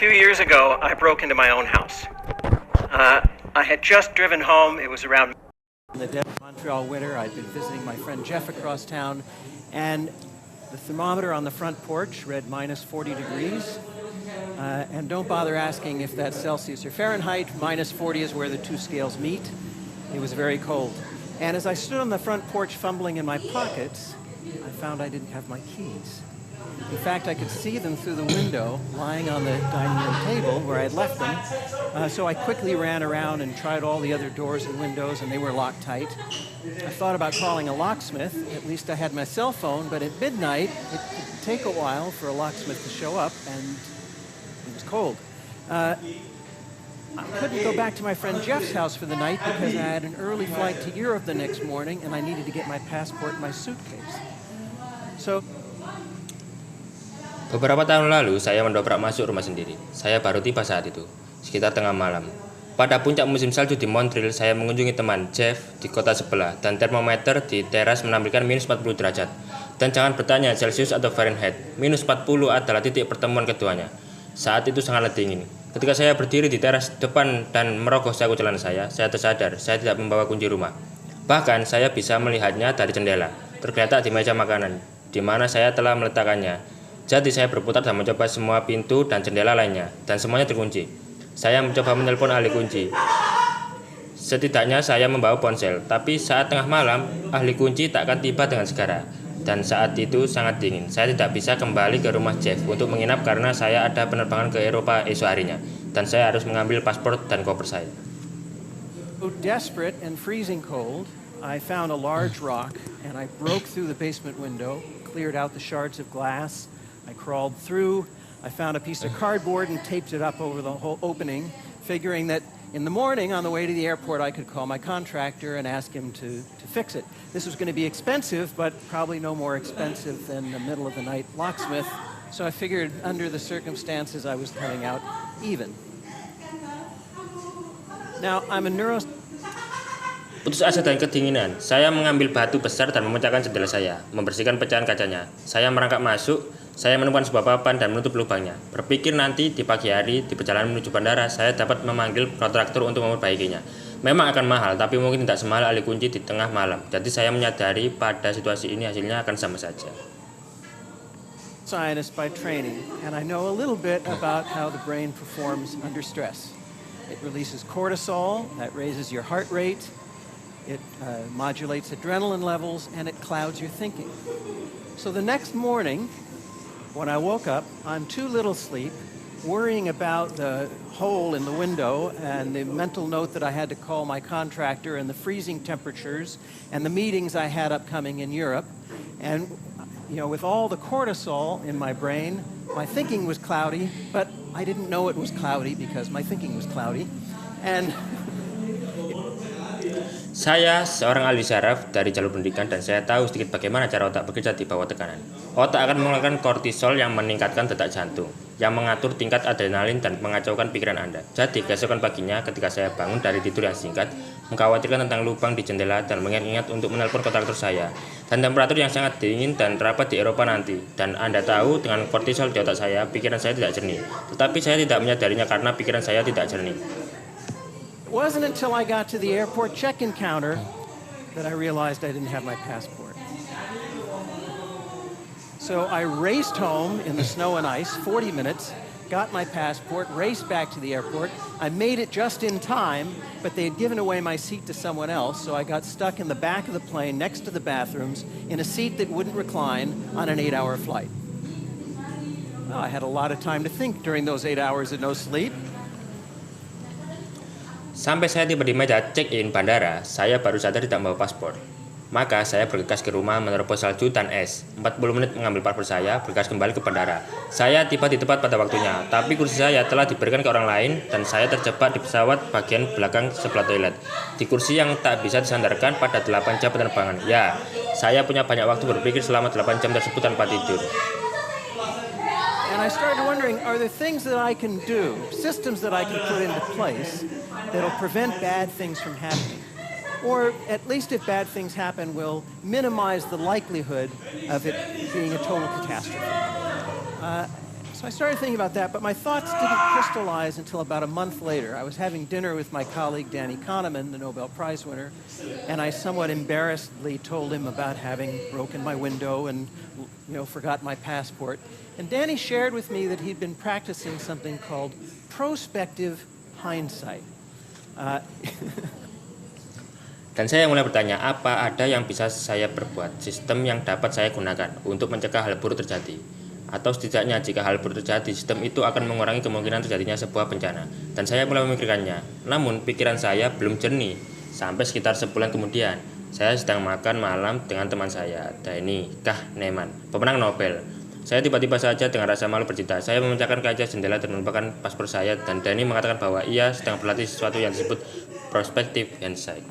few years ago, I broke into my own house. I had just driven home. It was around In the dead of Montreal winter, I'd been visiting my friend Jeff across town, and the thermometer on the front porch read minus 40 degrees. And don't bother asking if that's Celsius or Fahrenheit. Minus 40 is where the two scales meet. It was very cold. And as I stood on the front porch fumbling in my pockets, I found I didn't have my keys. In fact, I could see them through the window lying on the dining room table where I had left them. So I quickly ran around and tried all the other doors and windows, and they were locked tight. I thought about calling a locksmith. At least I had my cell phone, but at midnight, it could take a while for a locksmith to show up, and it was cold. I couldn't go back to my friend Jeff's house for the night because I had an early flight to Europe the next morning, and I needed to get my passport and my suitcase. So Beberapa tahun lalu, saya mendobrak masuk rumah sendiri. Saya baru tiba saat itu, sekitar tengah malam. Pada puncak musim salju di Montreal, saya mengunjungi teman Jeff di kota sebelah, dan termometer di teras menampilkan minus 40 derajat. Dan jangan bertanya Celsius atau Fahrenheit, minus 40 adalah titik pertemuan keduanya. Saat itu sangatlah dingin. Ketika saya berdiri di teras depan dan merogoh saku celana saya tersadar saya tidak membawa kunci rumah. Bahkan saya bisa melihatnya dari jendela, tergeletak di meja makanan, di mana saya telah meletakkannya. Jadi saya berputar dan mencoba semua pintu dan jendela lainnya, dan semuanya terkunci. Saya mencoba menelpon ahli kunci. Setidaknya saya membawa ponsel, tapi saat tengah malam, ahli kunci tak akan tiba dengan segera. Dan saat itu sangat dingin. Saya tidak bisa kembali ke rumah Jeff untuk menginap karena saya ada penerbangan ke Eropa esok harinya, dan saya harus mengambil paspor dan koper saya. desperate and freezing cold, I found a large rock, and I broke through the basement window, cleared out the shards of glass. I crawled through, I found a piece of cardboard and taped it up over the whole opening, figuring that in the morning on the way to the airport I could call my contractor and ask him to fix it. This was going to be expensive, but probably no more expensive than the middle of the night locksmith, so I figured under the circumstances I was coming out even. Now, I'm a Putus asa dan kedinginan, saya mengambil batu besar dan memecahkan jendela saya, membersihkan pecahan kacanya. Saya merangkak masuk, saya menemukan sebuah papan dan menutup lubangnya. Berpikir nanti di pagi hari di perjalanan menuju bandara, saya dapat memanggil kontraktor untuk memperbaikinya. Memang akan mahal, tapi mungkin tidak semahal ahli kunci di tengah malam. Jadi saya menyadari pada situasi ini hasilnya akan sama saja. Scientist by training, and I know a little bit about how the brain performs under stress. It releases cortisol, that raises your heart rate. It modulates adrenaline levels, and it clouds your thinking. So the next morning, when I woke up, on too little sleep, worrying about the hole in the window and the mental note that I had to call my contractor and the freezing temperatures and the meetings I had upcoming in Europe. And, with all the cortisol in my brain, my thinking was cloudy, but I didn't know it was cloudy because my thinking was cloudy. And Saya seorang ahli saraf dari jalur pendidikan dan saya tahu sedikit bagaimana cara otak bekerja di bawah tekanan. Otak akan mengeluarkan kortisol yang meningkatkan detak jantung, yang mengatur tingkat adrenalin dan mengacaukan pikiran Anda. Jadi keesokan paginya ketika saya bangun dari tidur yang singkat, mengkhawatirkan tentang lubang di jendela dan mengingat-ingat untuk menelpon kontraktor saya. Dan temperatur yang sangat dingin dan rapat di Eropa nanti. Dan Anda tahu dengan kortisol di otak saya, pikiran saya tidak jernih. Tetapi saya tidak menyadarinya karena pikiran saya tidak jernih. it wasn't until I got to the airport check-in counter that I realized I didn't have my passport. So I raced home in the snow and ice, 40 minutes, got my passport, raced back to the airport. I made it just in time, but they had given away my seat to someone else, so I got stuck in the back of the plane next to the bathrooms in a seat that wouldn't recline on an 8-hour flight. Well, I had a lot of time to think during those 8 hours of no sleep. Sampai saya tiba di meja check-in bandara, saya baru sadar tidak membawa paspor. Maka saya bergegas ke rumah menerobos salju dan es. 40 menit mengambil paspor saya, bergegas kembali ke bandara. Saya tiba di tempat pada waktunya, tapi kursi saya telah diberikan ke orang lain dan saya terjebak di pesawat bagian belakang sebelah toilet. Di kursi yang tak bisa disandarkan pada 8 jam penerbangan. Ya, saya punya banyak waktu berpikir selama 8 jam tersebut tanpa tidur. And I started wondering, are there things that I can do, systems that I can put into place that'll prevent bad things from happening? Or at least if bad things happen, will minimize the likelihood of it being a total catastrophe. So I started thinking about that, but my thoughts didn't crystallize until about a month later. I was having dinner with my colleague Danny Kahneman, the Nobel Prize winner, and I somewhat embarrassedly told him about having broken my window and forgot my passport. And Danny shared with me that he'd been practicing something called prospective hindsight. Dan saya mulai bertanya, apa ada yang bisa saya perbuat, sistem yang dapat saya gunakan untuk mencegah hal buruk terjadi? Atau setidaknya jika hal buruk terjadi, sistem itu akan mengurangi kemungkinan terjadinya sebuah bencana. Dan saya mulai memikirkannya. Namun pikiran saya belum jernih. Sampai sekitar sebulan kemudian, saya sedang makan malam dengan teman saya, Danny Kahneman, pemenang Nobel. Saya tiba-tiba saja dengan rasa malu bercerita. Saya memecahkan kaca jendela dan melupakan paspor saya, dan Danny mengatakan bahwa ia sedang berlatih sesuatu yang disebut prospective hindsight.